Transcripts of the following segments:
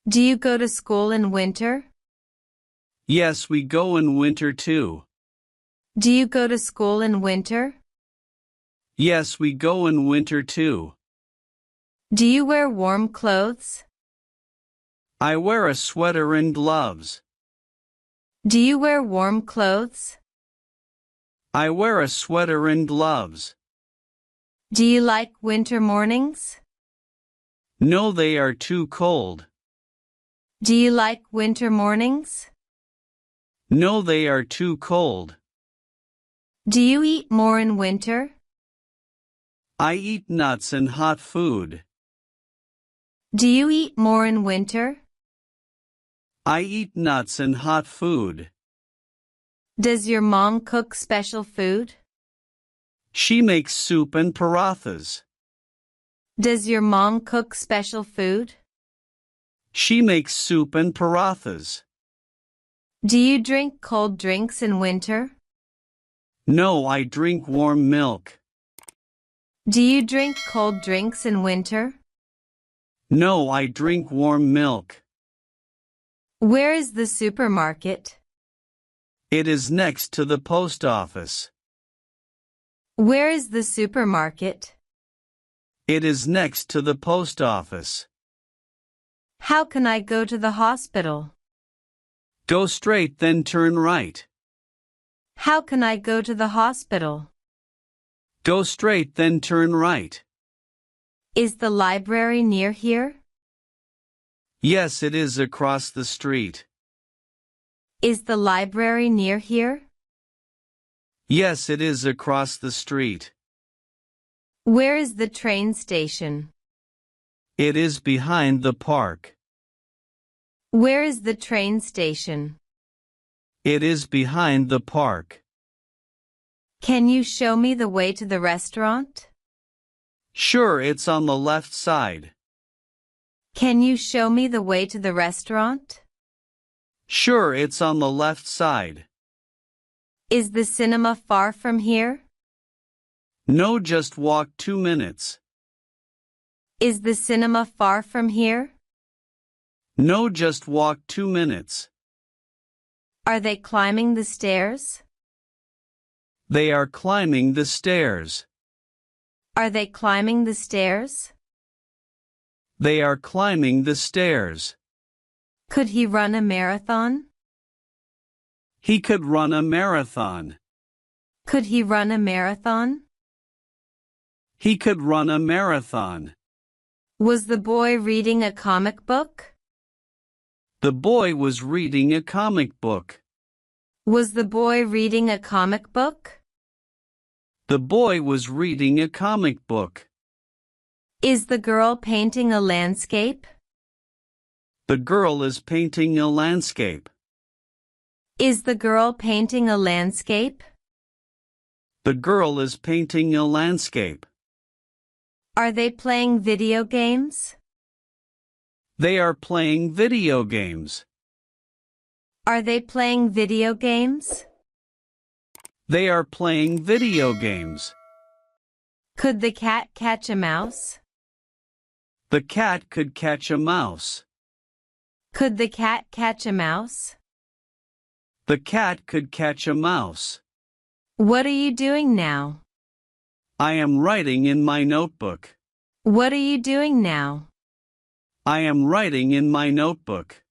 Do you go to school in winter? Yes, we go in winter too. Do you go to school in winter? Yes, we go in winter too. Do you wear warm clothes? I wear a sweater and gloves. Do you wear warm clothes? I wear a sweater and gloves. Do you like winter mornings? No, they are too cold. Do you like winter mornings? No, they are too cold. Do you eat more in winter? I eat nuts and hot food. Do you eat more in winter? I eat nuts and hot food. Does your mom cook special food? She makes soup and parathas. Does your mom cook special food? She makes soup and parathas. Do you drink cold drinks in winter? No, I drink warm milk. Do you drink cold drinks in winter? No, I drink warm milk. Where is the supermarket? It is next to the post office. Where is the supermarket? It is next to the post office. How can I go to the hospital? Go straight, then turn right. How can I go to the hospital? Go straight, then turn right. Is the library near here? Yes, it is across the street. Is the library near here? Yes, it is across the street. Where is the train station? It is behind the park. Where is the train station? It is behind the park. Can you show me the way to the restaurant? Sure, it's on the left side. Can you show me the way to the restaurant? Sure, it's on the left side. Is the cinema far from here? No, just walk 2 minutes. Is the cinema far from here? No, just walk 2 minutes. Are they climbing the stairs? They are climbing the stairs. Are they climbing the stairs? They are climbing the stairs. Could he run a marathon? He could run a marathon. Could he run a marathon? He could run a marathon. Was the boy reading a comic book? The boy was reading a comic book. Was the boy reading a comic book? The boy was reading a comic book. Is the girl painting a landscape? The girl is painting a landscape. Is the girl painting a landscape? The girl is painting a landscape. Are they playing video games? They are playing video games. Are they playing video games? They are playing video games. Could the cat catch a mouse? The cat could catch a mouse. Could the cat catch a mouse? The cat could catch a mouse. What are you doing now? I am writing in my notebook. What are you doing now? I am writing in my notebook.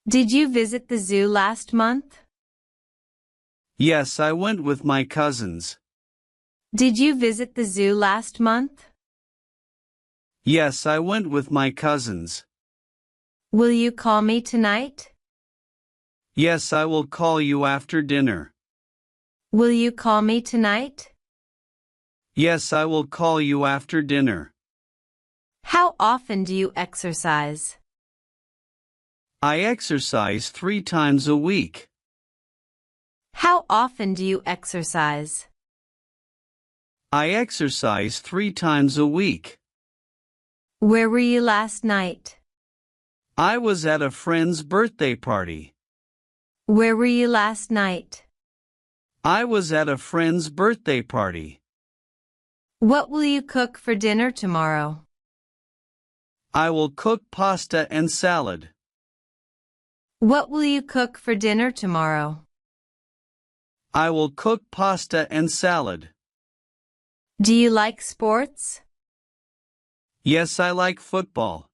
Did you visit the zoo last month? Yes, I went with my cousins. Did you visit the zoo last month? Yes, I went with my cousins. Will you call me tonight? Yes, I will call you after dinner. Will you call me tonight? Yes, I will call you after dinner. How often do you exercise? I exercise 3 times a week. How often do you exercise? I exercise 3 times a week. Where were you last night? I was at a friend's birthday party. Where were you last night? I was at a friend's birthday party. What will you cook for dinner tomorrow? I will cook pasta and salad. What will you cook for dinner tomorrow? I will cook pasta and salad. Do you like sports? Yes, I like football.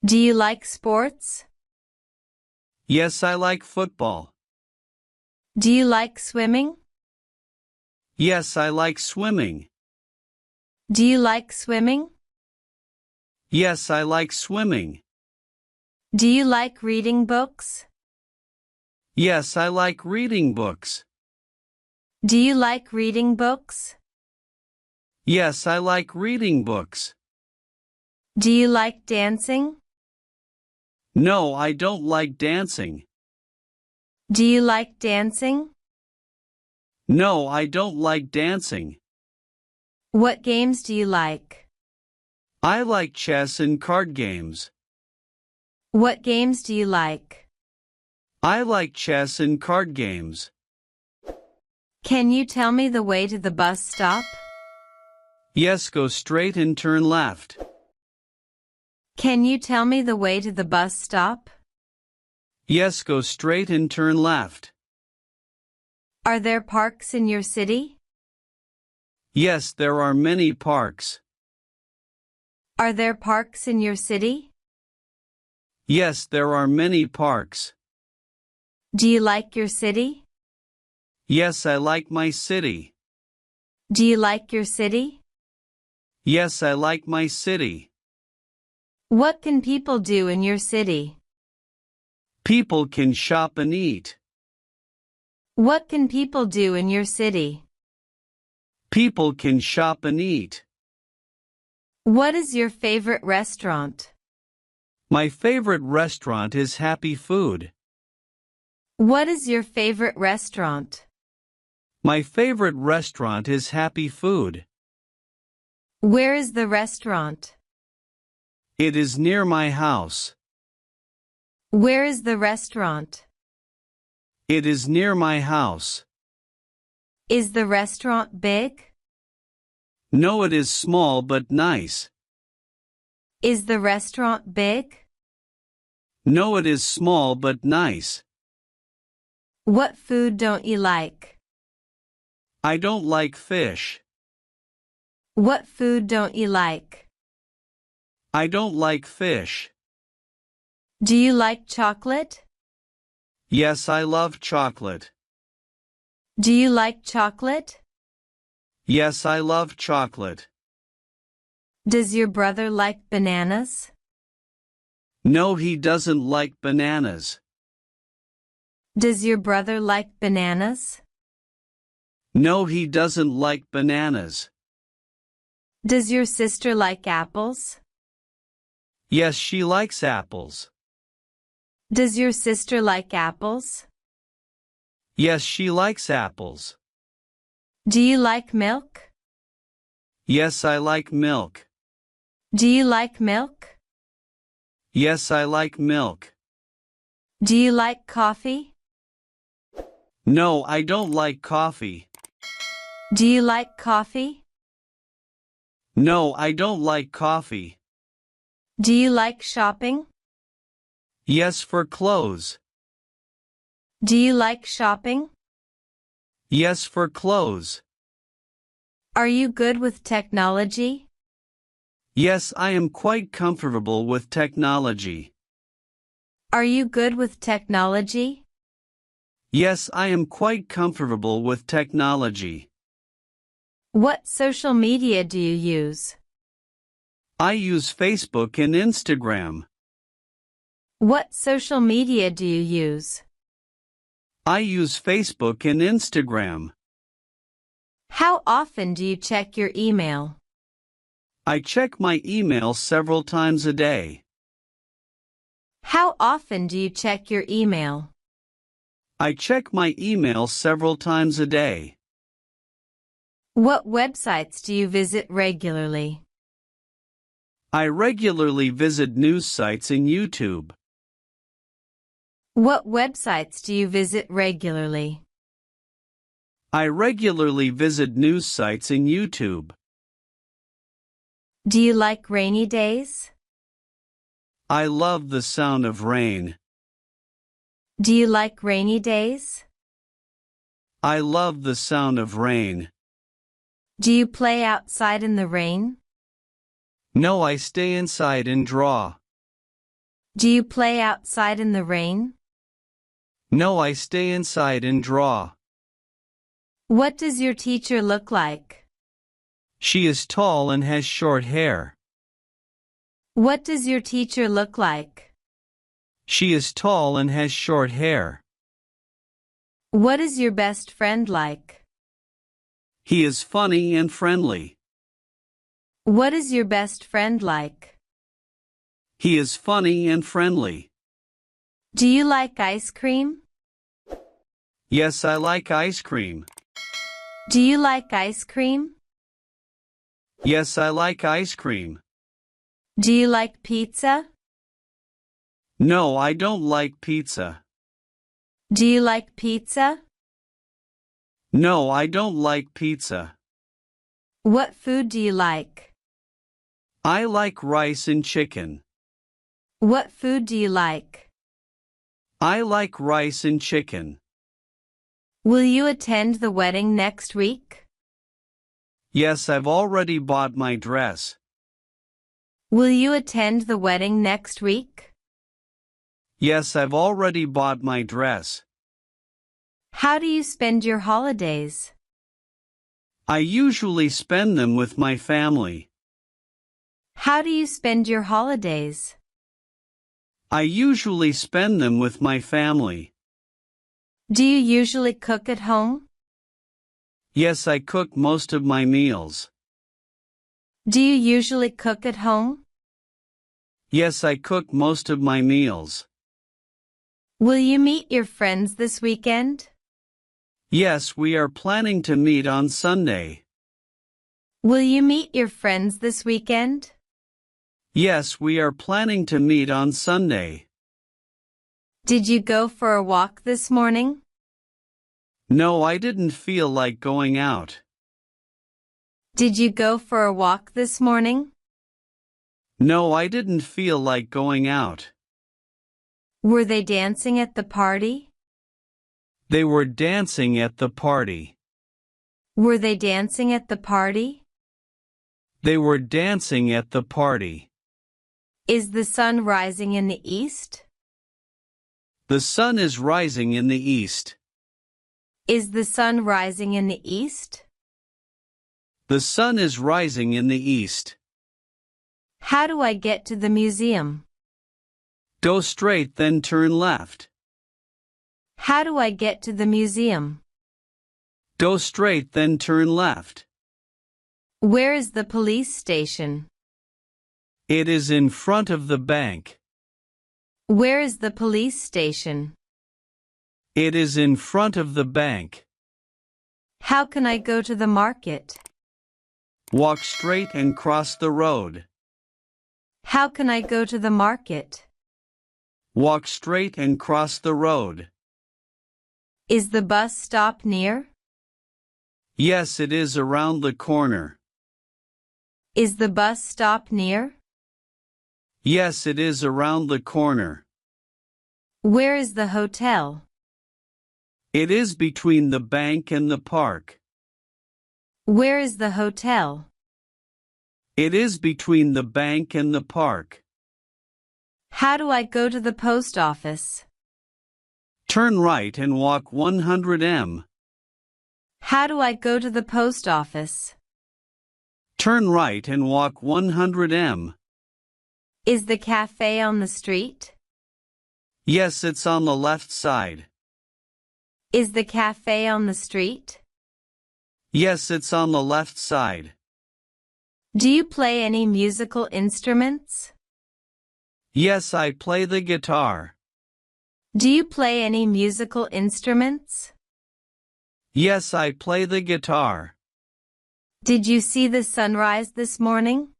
Do you like sports? Yes, I like football. Do you like swimming? Yes, I like swimming. Do you like swimming? Yes, I like swimming. Do you like reading books? Yes, I like reading books. Do you like reading books? Yes, I like reading books. Do you like dancing? No, I don't like dancing. Do you like dancing? No, I don't like dancing. What games do you like? I like chess and card games. What games do you like? I like chess and card games. Can you tell me the way to the bus stop? Yes, go straight and turn left. Can you tell me the way to the bus stop? Yes, go straight and turn left. Are there parks in your city? Yes, there are many parks. Are there parks in your city? Yes, there are many parks. Do you like your city? Yes, I like my city. Do you like your city? Yes, I like my city. What can people do in your city? People can shop and eat. What can people do in your city? People can shop and eat. What is your favorite restaurant? My favorite restaurant is Happy Food. What is your favorite restaurant? My favorite restaurant is Happy Food. Where is the restaurant? It is near my house. Where is the restaurant? It is near my house. Is the restaurant big? No, it is small but nice. Is the restaurant big? No, it is small but nice. What food don't you like? I don't like fish. What food don't you like? I don't like fish. Do you like chocolate? Yes, I love chocolate. Do you like chocolate? Yes, I love chocolate. Does your brother like bananas? No, he doesn't like bananas. Does your brother like bananas? No, he doesn't like bananas. Does your sister like apples? Yes, she likes apples. Does your sister like apples? Yes, she likes apples. Do you like milk? Yes, I like milk. Do you like milk? Yes, I like milk. Do you like coffee? No, I don't like coffee. Do you like coffee? No, I don't like coffee. Do you like shopping? Yes, for clothes. Do you like shopping? Yes, for clothes. Are you good with technology? Yes, I am quite comfortable with technology. Are you good with technology? Yes, I am quite comfortable with technology. What social media do you use? I use Facebook and Instagram. What social media do you use? I use Facebook and Instagram. How often do you check your email? I check my email several times a day. How often do you check your email? I check my email several times a day. What websites do you visit regularly? I regularly visit news sites and YouTube. What websites do you visit regularly? I regularly visit news sites and YouTube. Do you like rainy days? I love the sound of rain. Do you like rainy days? I love the sound of rain. Do you play outside in the rain? No, I stay inside and draw. Do you play outside in the rain? No, I stay inside and draw. What does your teacher look like? She is tall and has short hair. What does your teacher look like? She is tall and has short hair. What is your best friend like? He is funny and friendly. What is your best friend like? He is funny and friendly. Do you like ice cream? Yes, I like ice cream. Do you like ice cream? Yes, I like ice cream. Do you like pizza? No, I don't like pizza. Do you like pizza? No, I don't like pizza. What food do you like? I like rice and chicken. What food do you like? I like rice and chicken. Will you attend the wedding next week? Yes, I've already bought my dress. Will you attend the wedding next week? Yes, I've already bought my dress. How do you spend your holidays? I usually spend them with my family. How do you spend your holidays? I usually spend them with my family. Do you usually cook at home? Yes, I cook most of my meals. Do you usually cook at home? Yes, I cook most of my meals. Will you meet your friends this weekend? Yes, we are planning to meet on Sunday. Will you meet your friends this weekend? Yes, we are planning to meet on Sunday. Did you go for a walk this morning? No, I didn't feel like going out. Did you go for a walk this morning? No, I didn't feel like going out. Were they dancing at the party? They were dancing at the party. Were they dancing at the party? They were dancing at the party. Is the sun rising in the east? The sun is rising in the east. Is the sun rising in the east? The sun is rising in the east. How do I get to the museum? Go straight, then turn left. How do I get to the museum? Go straight, then turn left. Where is the police station? It is in front of the bank. Where is the police station? It is in front of the bank. How can I go to the market? Walk straight and cross the road. How can I go to the market? Walk straight and cross the road. Is the bus stop near? Yes, it is around the corner. Is the bus stop near? Yes, it is around the corner. Where is the hotel? It is between the bank and the park. Where is the hotel? It is between the bank and the park. How do I go to the post office? Turn right and walk 100 m. How do I go to the post office? Turn right and walk 100 m. Is the cafe on the street? Yes, it's on the left side. Is the cafe on the street? Yes, it's on the left side. Do you play any musical instruments? Yes, I play the guitar. Do you play any musical instruments? Yes, I play the guitar. Did you see the sunrise this morning?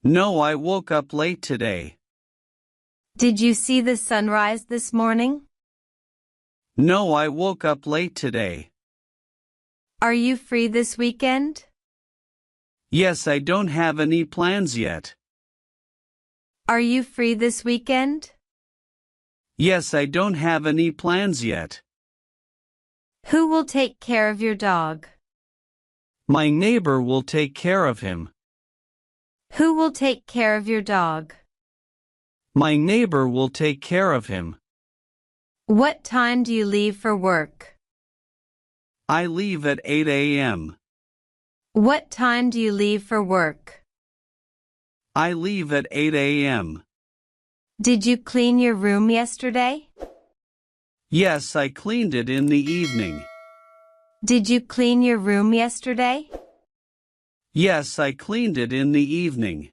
No, I woke up late today. Did you see the sunrise this morning? No, I woke up late today. Are you free this weekend? Yes, I don't have any plans yet. Are you free this weekend? Yes, I don't have any plans yet. Who will take care of your dog? My neighbor will take care of him. Who will take care of your dog? My neighbor will take care of him. What time do you leave for work? I leave at 8 a.m. What time do you leave for work? I leave at 8 a.m. Did you clean your room yesterday? Yes, I cleaned it in the evening. Did you clean your room yesterday? Yes, I cleaned it in the evening.